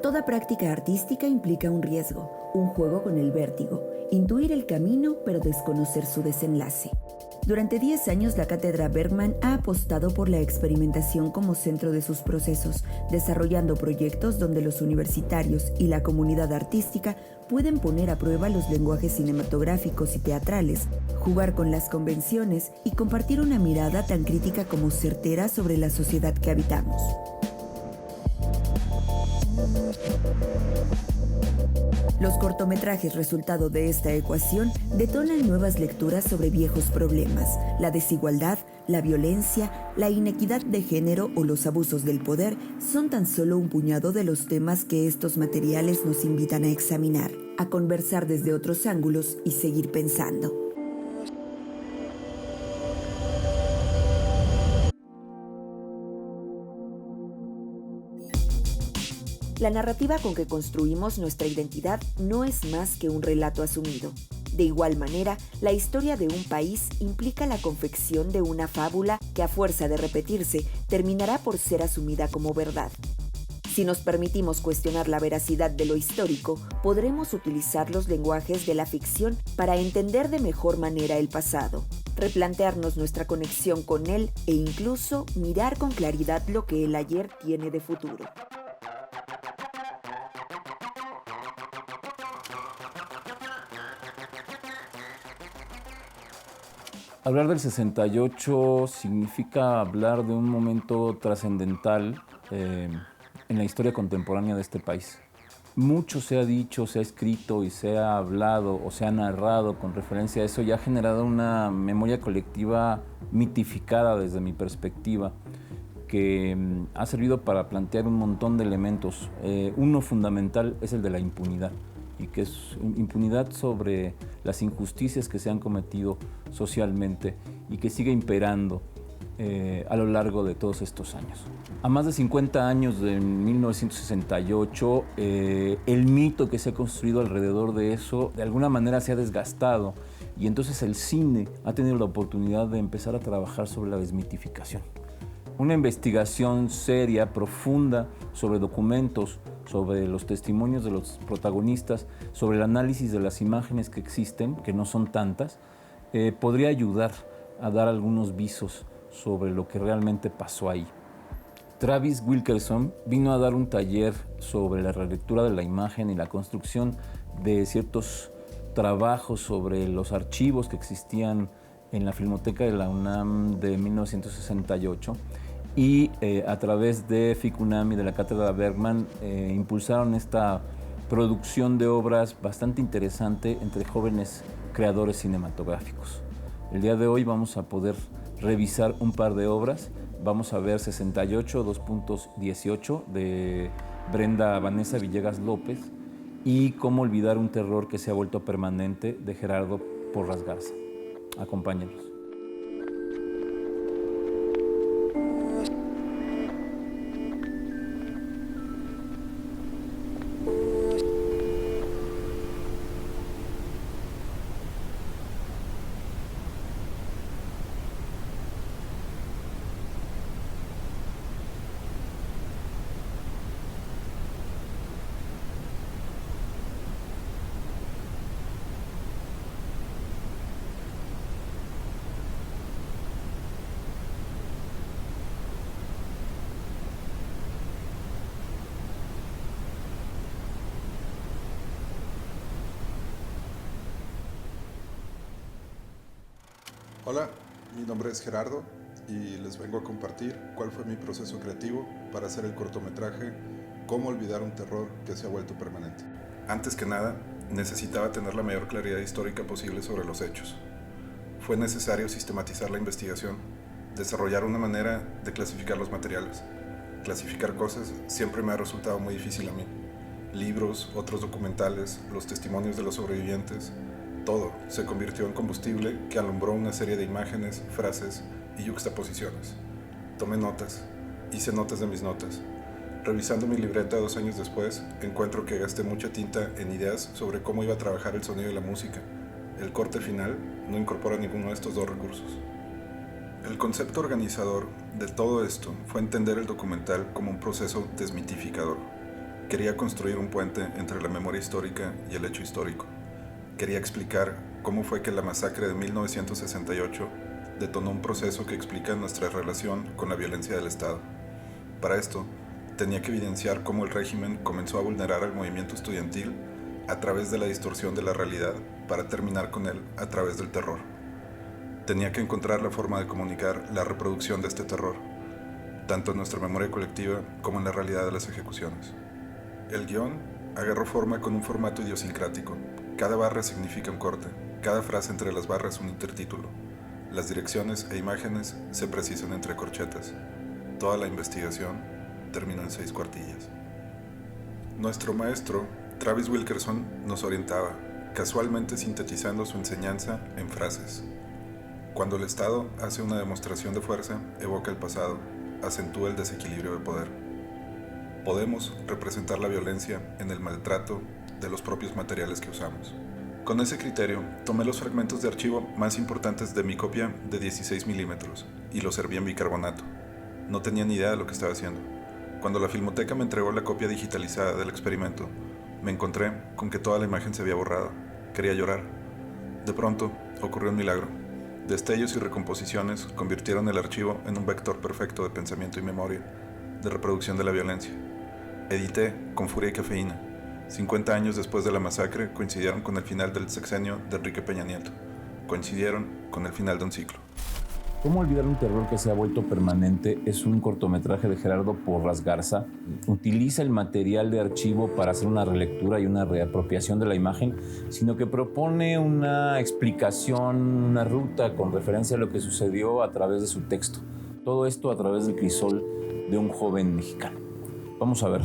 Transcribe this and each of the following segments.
Toda práctica artística implica un riesgo, un juego con el vértigo, intuir el camino pero desconocer su desenlace. Durante 10 años, la Cátedra Bergman ha apostado por la experimentación como centro de sus procesos, desarrollando proyectos donde los universitarios y la comunidad artística pueden poner a prueba los lenguajes cinematográficos y teatrales, jugar con las convenciones y compartir una mirada tan crítica como certera sobre la sociedad que habitamos. Los cortometrajes resultado de esta ecuación detonan nuevas lecturas sobre viejos problemas, la desigualdad, la violencia, la inequidad de género o los abusos del poder son tan solo un puñado de los temas que estos materiales nos invitan a examinar, a conversar desde otros ángulos y seguir pensando. La narrativa con que construimos nuestra identidad no es más que un relato asumido. De igual manera, la historia de un país implica la confección de una fábula que a fuerza de repetirse terminará por ser asumida como verdad. Si nos permitimos cuestionar la veracidad de lo histórico, podremos utilizar los lenguajes de la ficción para entender de mejor manera el pasado, replantearnos nuestra conexión con él e incluso mirar con claridad lo que el ayer tiene de futuro. Hablar del 68 significa hablar de un momento trascendental en la historia contemporánea de este país. Mucho se ha dicho, se ha escrito y se ha hablado o se ha narrado con referencia a eso y ha generado una memoria colectiva mitificada desde mi perspectiva, que ha servido para plantear un montón de elementos. Uno fundamental es el de la impunidad, y que es impunidad sobre las injusticias que se han cometido socialmente y que sigue imperando a lo largo de todos estos años. A más de 50 años de 1968, el mito que se ha construido alrededor de eso de alguna manera se ha desgastado, y entonces el cine ha tenido la oportunidad de empezar a trabajar sobre la desmitificación. Una investigación seria, profunda, sobre documentos, sobre los testimonios de los protagonistas, sobre el análisis de las imágenes que existen, que no son tantas, podría ayudar a dar algunos visos sobre lo que realmente pasó ahí. Travis Wilkerson vino a dar un taller sobre la relectura de la imagen y la construcción de ciertos trabajos sobre los archivos que existían en la Filmoteca de la UNAM de 1968, y a través de FICUNAM y de la Cátedra Bergman impulsaron esta producción de obras bastante interesante entre jóvenes creadores cinematográficos. El día de hoy vamos a poder revisar un par de obras. Vamos a ver 68, 2.18 de Brenda Vanessa Villegas López y Cómo olvidar un terror que se ha vuelto permanente de Gerardo Porras Garza. Acompáñenos. Hola, mi nombre es Gerardo y les vengo a compartir cuál fue mi proceso creativo para hacer el cortometraje Cómo olvidar un terror que se ha vuelto permanente. Antes que nada, necesitaba tener la mayor claridad histórica posible sobre los hechos. Fue necesario sistematizar la investigación, desarrollar una manera de clasificar los materiales. Clasificar cosas siempre me ha resultado muy difícil a mí. Libros, otros documentales, los testimonios de los sobrevivientes, todo se convirtió en combustible que alumbró una serie de imágenes, frases y yuxtaposiciones. Tomé notas, hice notas de mis notas. Revisando mi libreta 2 años después, encuentro que gasté mucha tinta en ideas sobre cómo iba a trabajar el sonido y la música. El corte final no incorpora ninguno de estos dos recursos. El concepto organizador de todo esto fue entender el documental como un proceso desmitificador. Quería construir un puente entre la memoria histórica y el hecho histórico. Quería explicar cómo fue que la masacre de 1968 detonó un proceso que explica nuestra relación con la violencia del Estado. Para esto, tenía que evidenciar cómo el régimen comenzó a vulnerar al movimiento estudiantil a través de la distorsión de la realidad para terminar con él a través del terror. Tenía que encontrar la forma de comunicar la reproducción de este terror, tanto en nuestra memoria colectiva como en la realidad de las ejecuciones. El guión agarró forma con un formato idiosincrático. Cada barra significa un corte, cada frase entre las barras un intertítulo. Las direcciones e imágenes se precisan entre corchetes. Toda la investigación terminó en 6 cuartillas. Nuestro maestro, Travis Wilkerson, nos orientaba, casualmente sintetizando su enseñanza en frases. Cuando el Estado hace una demostración de fuerza, evoca el pasado, acentúa el desequilibrio de poder. Podemos representar la violencia en el maltrato de los propios materiales que usamos. Con ese criterio, tomé los fragmentos de archivo más importantes de mi copia de 16 milímetros y los serví en bicarbonato. No tenía ni idea de lo que estaba haciendo. Cuando la Filmoteca me entregó la copia digitalizada del experimento, me encontré con que toda la imagen se había borrado. Quería llorar. De pronto, ocurrió un milagro. Destellos y recomposiciones convirtieron el archivo en un vector perfecto de pensamiento y memoria, de reproducción de la violencia. Edité con furia y cafeína. 50 años después de la masacre coincidieron con el final del sexenio de Enrique Peña Nieto. Coincidieron con el final de un ciclo. ¿Cómo olvidar un terror que se ha vuelto permanente? Es un cortometraje de Gerardo Porras Garza. Utiliza el material de archivo para hacer una relectura y una reapropiación de la imagen, sino que propone una explicación, una ruta con referencia a lo que sucedió a través de su texto. Todo esto a través del crisol de un joven mexicano. Vamos a ver.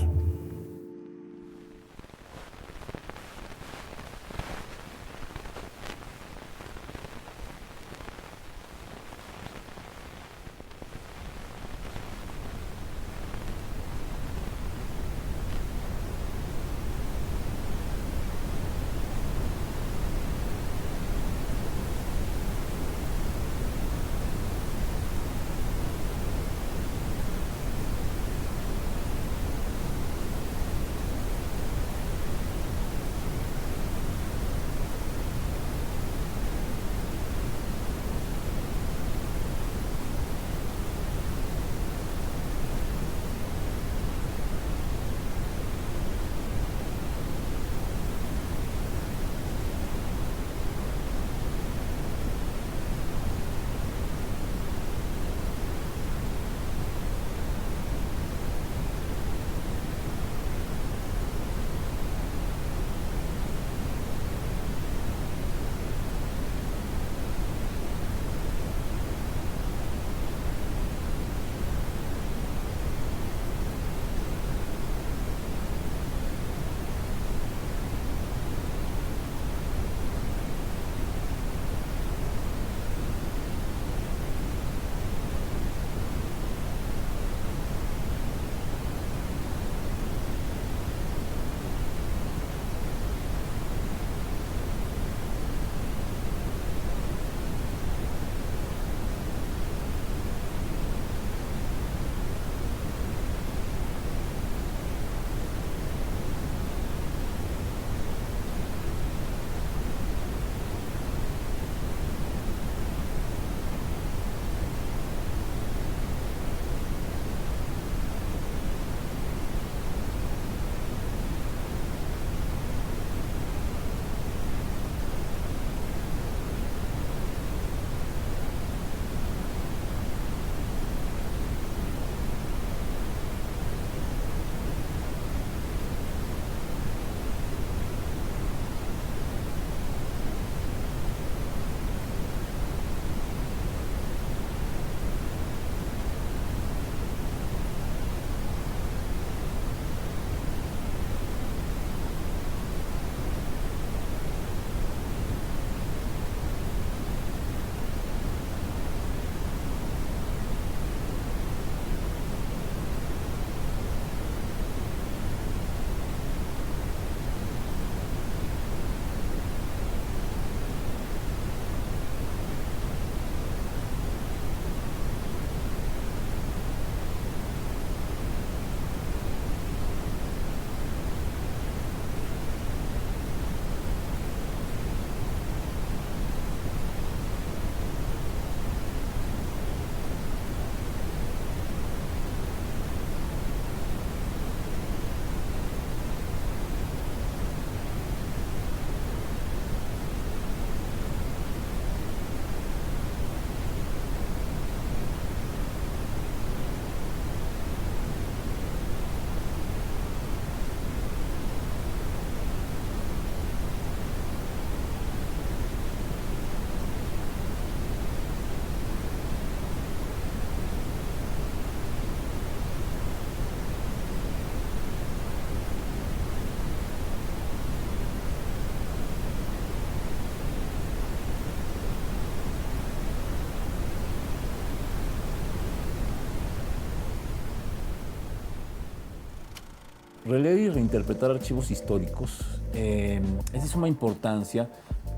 Releer y reinterpretar archivos históricos es de suma importancia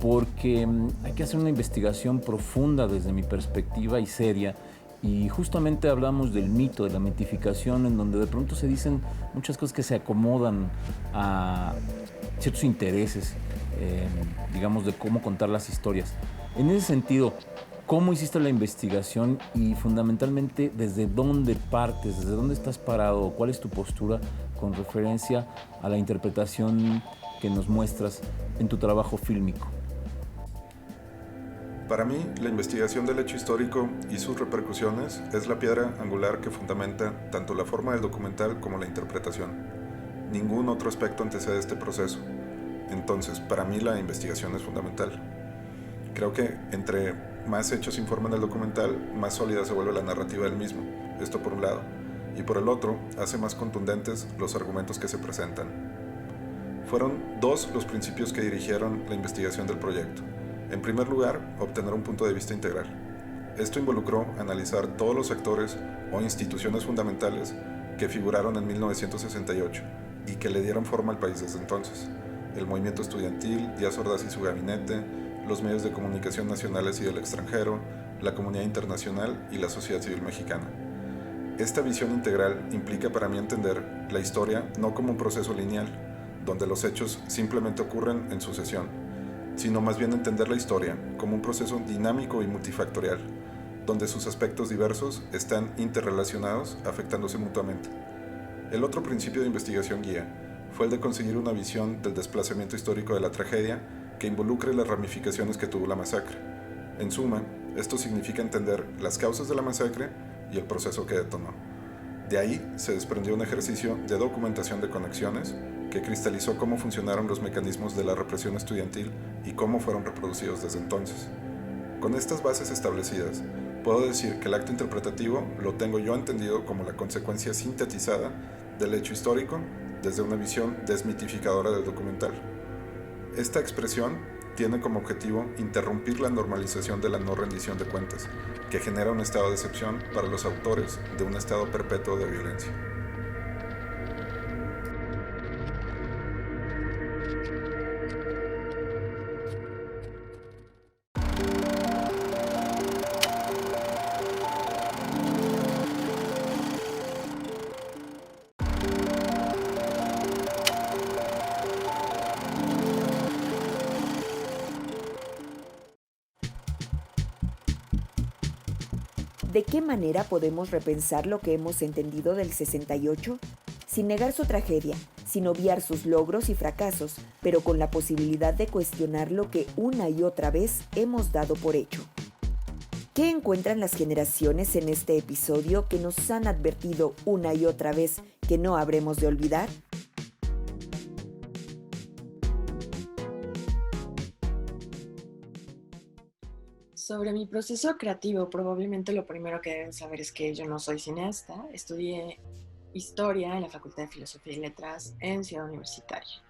porque hay que hacer una investigación profunda desde mi perspectiva y seria. Y justamente hablamos del mito, de la mitificación, en donde de pronto se dicen muchas cosas que se acomodan a ciertos intereses, digamos, de cómo contar las historias. En ese sentido, ¿cómo hiciste la investigación y fundamentalmente desde dónde partes, desde dónde estás parado, cuál es tu postura con referencia a la interpretación que nos muestras en tu trabajo fílmico? Para mí, la investigación del hecho histórico y sus repercusiones es la piedra angular que fundamenta tanto la forma del documental como la interpretación. Ningún otro aspecto antecede este proceso. Entonces, para mí la investigación es fundamental. Creo que entre más hechos informan del documental, más sólida se vuelve la narrativa del mismo. Esto por un lado. Y por el otro, hace más contundentes los argumentos que se presentan. Fueron dos los principios que dirigieron la investigación del proyecto. En primer lugar, obtener un punto de vista integral. Esto involucró analizar todos los actores o instituciones fundamentales que figuraron en 1968 y que le dieron forma al país desde entonces. El movimiento estudiantil, Díaz Ordaz y su gabinete, los medios de comunicación nacionales y del extranjero, la comunidad internacional y la sociedad civil mexicana. Esta visión integral implica para mí entender la historia no como un proceso lineal, donde los hechos simplemente ocurren en sucesión, sino más bien entender la historia como un proceso dinámico y multifactorial, donde sus aspectos diversos están interrelacionados, afectándose mutuamente. El otro principio de investigación guía fue el de conseguir una visión del desplazamiento histórico de la tragedia que involucre las ramificaciones que tuvo la masacre. En suma, esto significa entender las causas de la masacre y el proceso que detonó. De ahí se desprendió un ejercicio de documentación de conexiones que cristalizó cómo funcionaron los mecanismos de la represión estudiantil y cómo fueron reproducidos desde entonces. Con estas bases establecidas, puedo decir que el acto interpretativo lo tengo yo entendido como la consecuencia sintetizada del hecho histórico desde una visión desmitificadora del documental. Esta expresión tiene como objetivo interrumpir la normalización de la no rendición de cuentas, que genera un estado de excepción para los autores de un estado perpetuo de violencia. ¿De qué manera podemos repensar lo que hemos entendido del 68? Sin negar su tragedia, sin obviar sus logros y fracasos, pero con la posibilidad de cuestionar lo que una y otra vez hemos dado por hecho. ¿Qué encuentran las generaciones en este episodio que nos han advertido una y otra vez que no habremos de olvidar? Sobre mi proceso creativo, probablemente lo primero que deben saber es que yo no soy cineasta. Estudié Historia en la Facultad de Filosofía y Letras en Ciudad Universitaria.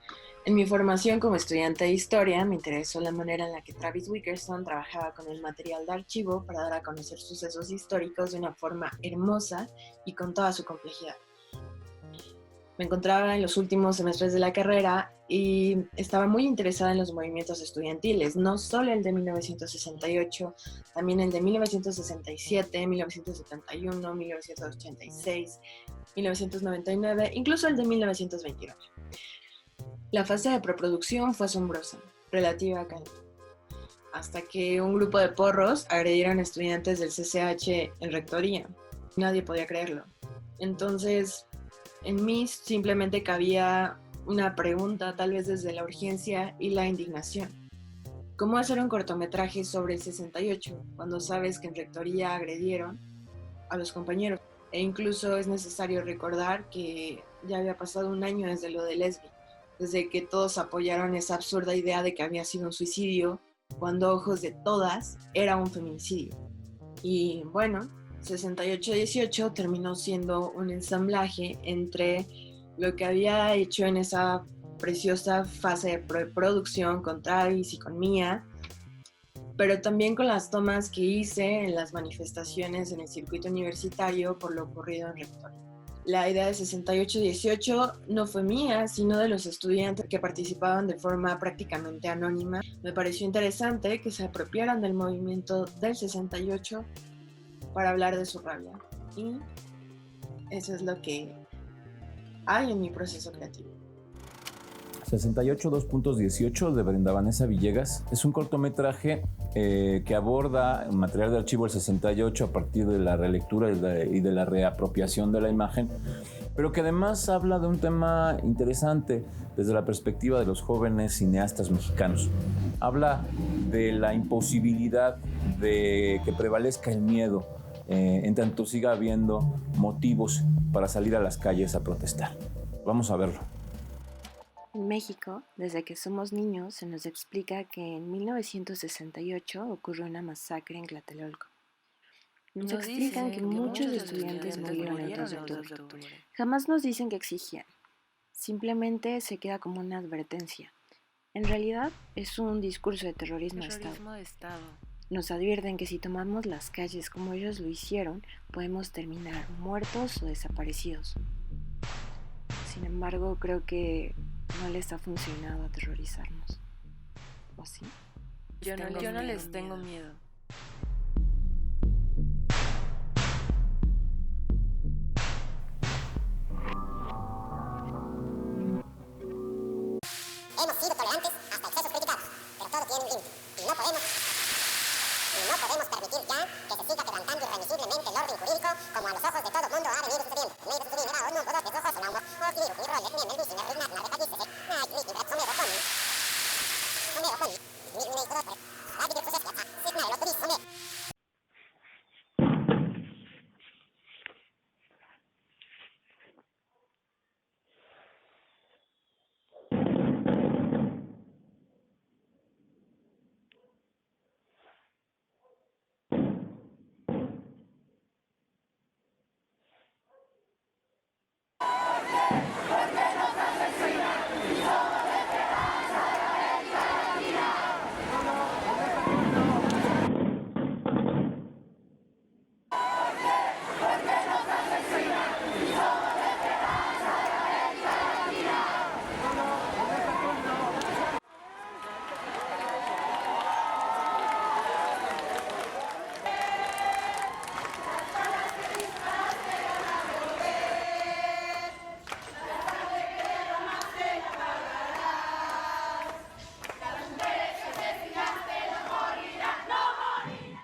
En mi formación como estudiante de Historia, me interesó la manera en la que Travis Wickerson trabajaba con el material de archivo para dar a conocer sucesos históricos de una forma hermosa y con toda su complejidad. Me encontraba en los últimos semestres de la carrera y estaba muy interesada en los movimientos estudiantiles, no solo el de 1968, también el de 1967, 1971, 1986, 1999, incluso el de 1929. La fase de preproducción fue asombrosa, relativa a calma, hasta que un grupo de porros agredieron a estudiantes del CCH en rectoría. Nadie podía creerlo. Entonces, en mí simplemente cabía una pregunta, tal vez desde la urgencia y la indignación. ¿Cómo hacer un cortometraje sobre el 68 cuando sabes que en rectoría agredieron a los compañeros? E incluso es necesario recordar que ya había pasado un año desde lo de Lesbi, desde que todos apoyaron esa absurda idea de que había sido un suicidio, cuando a ojos de todas era un feminicidio. Y bueno, 68-18 terminó siendo un ensamblaje entre lo que había hecho en esa preciosa fase de preproducción con Travis y con Mía, pero también con las tomas que hice en las manifestaciones en el circuito universitario por lo ocurrido en rectoría. La idea de 6818 no fue mía, sino de los estudiantes que participaban de forma prácticamente anónima. Me pareció interesante que se apropiaran del movimiento del 68 para hablar de su rabia. Y eso es lo que hay en mi proceso creativo. 68 2.18 de Brenda Vanessa Villegas es un cortometraje que aborda material de archivo del 68 a partir de la relectura y de la reapropiación de la imagen, pero que además habla de un tema interesante desde la perspectiva de los jóvenes cineastas mexicanos. Habla de la imposibilidad de que prevalezca el miedo, en tanto siga habiendo motivos para salir a las calles a protestar. Vamos a verlo. En México, desde que somos niños, se nos explica que en 1968 ocurrió una masacre en Tlatelolco. Nos explican que muchos estudiantes murieron el 2 de octubre. Jamás nos dicen que exigían. Simplemente se queda como una advertencia. En realidad, es un discurso de terrorismo de Estado. Nos advierten que si tomamos las calles como ellos lo hicieron, podemos terminar muertos o desaparecidos. Sin embargo, creo que no les ha funcionado aterrorizarnos. ¿O sí? Yo no les tengo miedo. Hemos sido tolerantes hasta excesos criticados, pero todo tiene un límite. Y no podemos permitir ya que se siga quebrantando irremisiblemente el orden jurídico como a los ojos de todo el mundo ha venido sucediendo.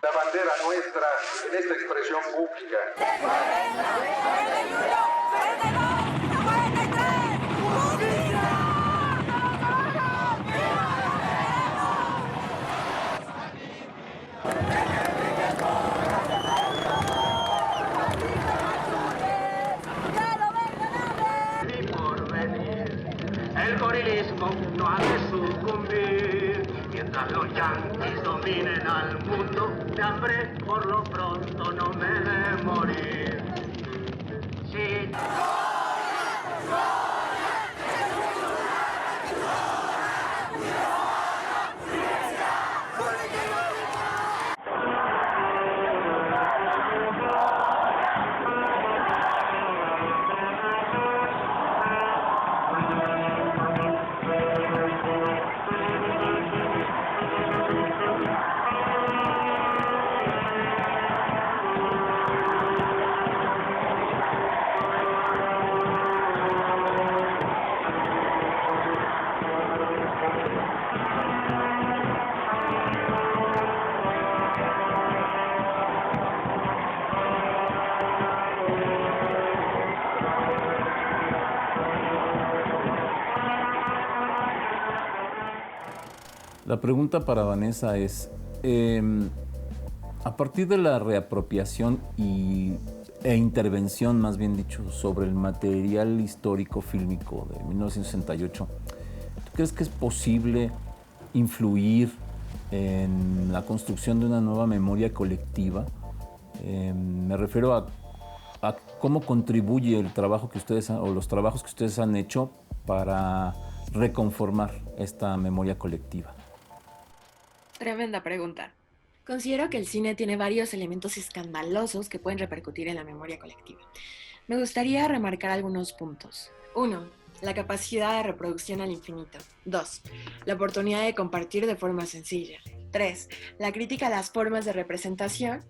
La bandera nuestra en esta expresión pública. El gorilismo no ha de sucumbir mientras los yanquis dominen al mundo. De hambre por lo pronto no me he de morir. Sí. La pregunta para Vanessa es, a partir de la reapropiación e intervención, más bien dicho, sobre el material histórico fílmico de 1968, ¿tú crees que es posible influir en la construcción de una nueva memoria colectiva? Me refiero a cómo contribuye el trabajo que ustedes o los trabajos que ustedes han hecho para reconformar esta memoria colectiva. Tremenda pregunta. Considero que el cine tiene varios elementos escandalosos que pueden repercutir en la memoria colectiva. Me gustaría remarcar algunos puntos. 1. La capacidad de reproducción al infinito. 2. La oportunidad de compartir de forma sencilla. 3. La crítica a las formas de representación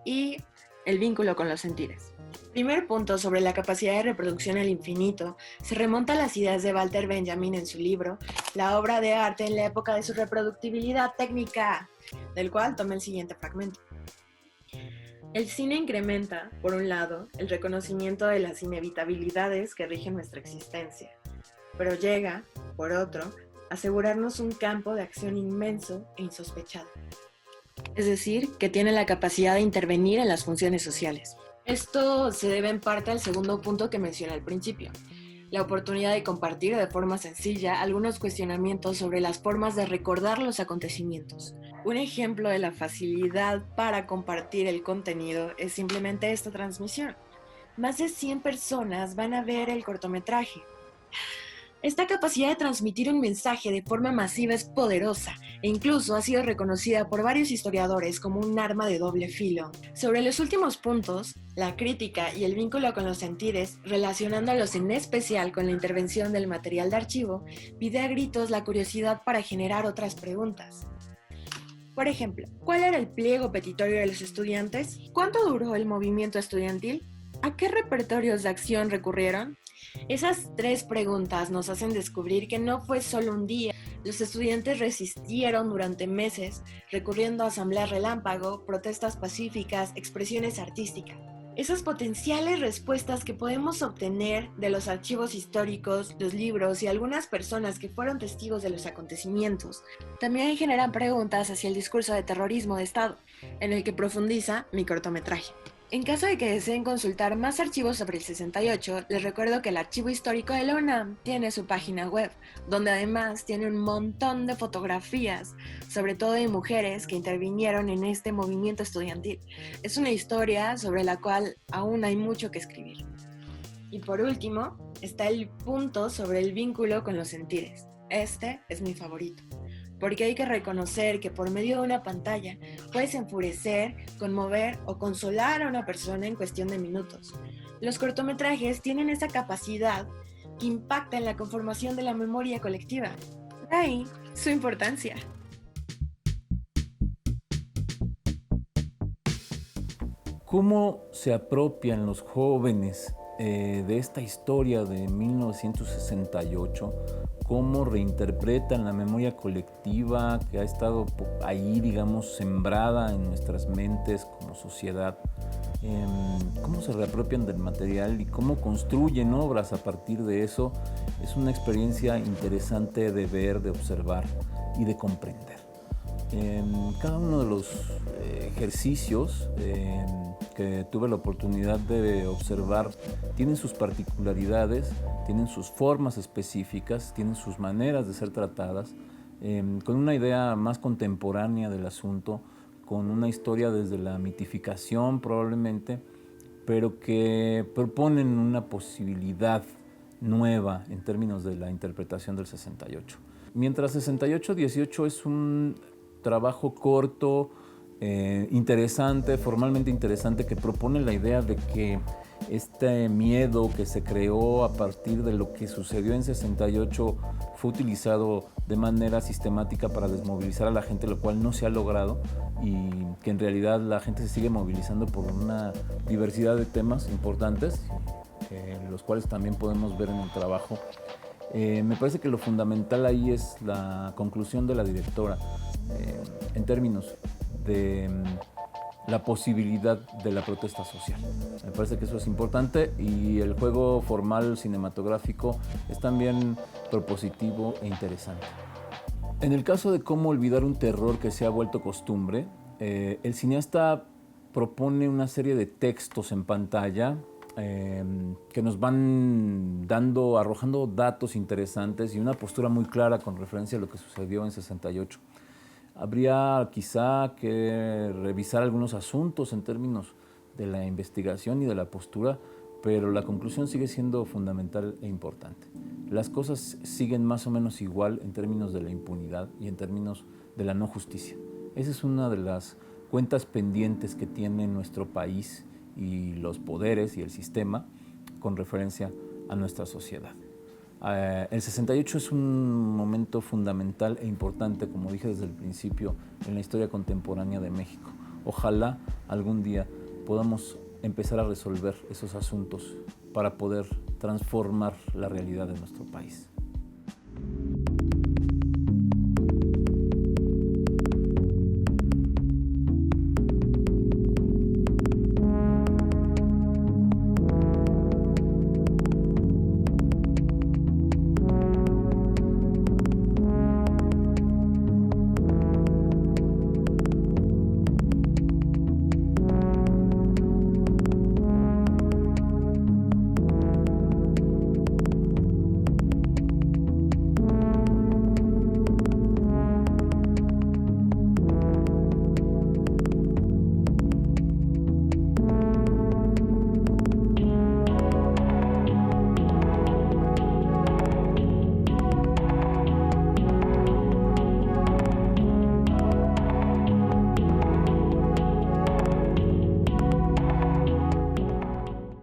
y el vínculo con los sentidos. Primer punto sobre la capacidad de reproducción al infinito se remonta a las ideas de Walter Benjamin en su libro La obra de arte en la época de su reproductibilidad técnica, del cual tomé el siguiente fragmento. El cine incrementa, por un lado, el reconocimiento de las inevitabilidades que rigen nuestra existencia, pero llega, por otro, a asegurarnos un campo de acción inmenso e insospechado. Es decir, que tiene la capacidad de intervenir en las funciones sociales. Esto se debe en parte al segundo punto que mencioné al principio, la oportunidad de compartir de forma sencilla algunos cuestionamientos sobre las formas de recordar los acontecimientos. Un ejemplo de la facilidad para compartir el contenido es simplemente esta transmisión. Más de 100 personas van a ver el cortometraje. Esta capacidad de transmitir un mensaje de forma masiva es poderosa e incluso ha sido reconocida por varios historiadores como un arma de doble filo. Sobre los últimos puntos, la crítica y el vínculo con los sentidos, relacionándolos en especial con la intervención del material de archivo, pide a gritos la curiosidad para generar otras preguntas. Por ejemplo, ¿cuál era el pliego petitorio de los estudiantes? ¿Cuánto duró el movimiento estudiantil? ¿A qué repertorios de acción recurrieron? Esas 3 preguntas nos hacen descubrir que no fue solo un día. Los estudiantes resistieron durante meses, recurriendo a asambleas relámpago, protestas pacíficas, expresiones artísticas. Esas potenciales respuestas que podemos obtener de los archivos históricos, los libros y algunas personas que fueron testigos de los acontecimientos, también generan preguntas hacia el discurso de terrorismo de Estado, en el que profundiza mi cortometraje. En caso de que deseen consultar más archivos sobre el 68, les recuerdo que el Archivo Histórico de la UNAM tiene su página web, donde además tiene un montón de fotografías, sobre todo de mujeres que intervinieron en este movimiento estudiantil. Es una historia sobre la cual aún hay mucho que escribir. Y por último, está el punto sobre el vínculo con los sentidos. Este es mi favorito, porque hay que reconocer que por medio de una pantalla puedes enfurecer, conmover o consolar a una persona en cuestión de minutos. Los cortometrajes tienen esa capacidad que impacta en la conformación de la memoria colectiva. De ahí su importancia. ¿Cómo se apropian los jóvenes de esta historia de 1968? ¿Cómo reinterpretan la memoria colectiva que ha estado ahí, digamos, sembrada en nuestras mentes como sociedad? ¿Cómo se reapropian del material y cómo construyen obras a partir de eso? Es una experiencia interesante de ver, de observar y de comprender. Cada uno de los ejercicios que tuve la oportunidad de observar tienen sus particularidades, tienen sus formas específicas, tienen sus maneras de ser tratadas, con una idea más contemporánea del asunto, con una historia desde la mitificación probablemente, pero que proponen una posibilidad nueva en términos de la interpretación del 68. Mientras 68-18 es un trabajo corto, interesante, formalmente interesante, que propone la idea de que este miedo que se creó a partir de lo que sucedió en 68 fue utilizado de manera sistemática para desmovilizar a la gente, lo cual no se ha logrado, y que en realidad la gente se sigue movilizando por una diversidad de temas importantes, los cuales también podemos ver en el trabajo. Me parece que lo fundamental ahí es la conclusión de la directora en términos de la posibilidad de la protesta social. Me parece que eso es importante, y el juego formal cinematográfico es también propositivo e interesante. En el caso de cómo olvidar un terror que se ha vuelto costumbre, el cineasta propone una serie de textos en pantalla que nos van arrojando datos interesantes y una postura muy clara con referencia a lo que sucedió en 68. Habría quizá que revisar algunos asuntos en términos de la investigación y de la postura, pero la conclusión sigue siendo fundamental e importante. Las cosas siguen más o menos igual en términos de la impunidad y en términos de la no justicia. Esa es una de las cuentas pendientes que tiene nuestro país y los poderes y el sistema con referencia a nuestra sociedad. El 68 es un momento fundamental e importante, como dije desde el principio, en la historia contemporánea de México. Ojalá algún día podamos empezar a resolver esos asuntos para poder transformar la realidad de nuestro país.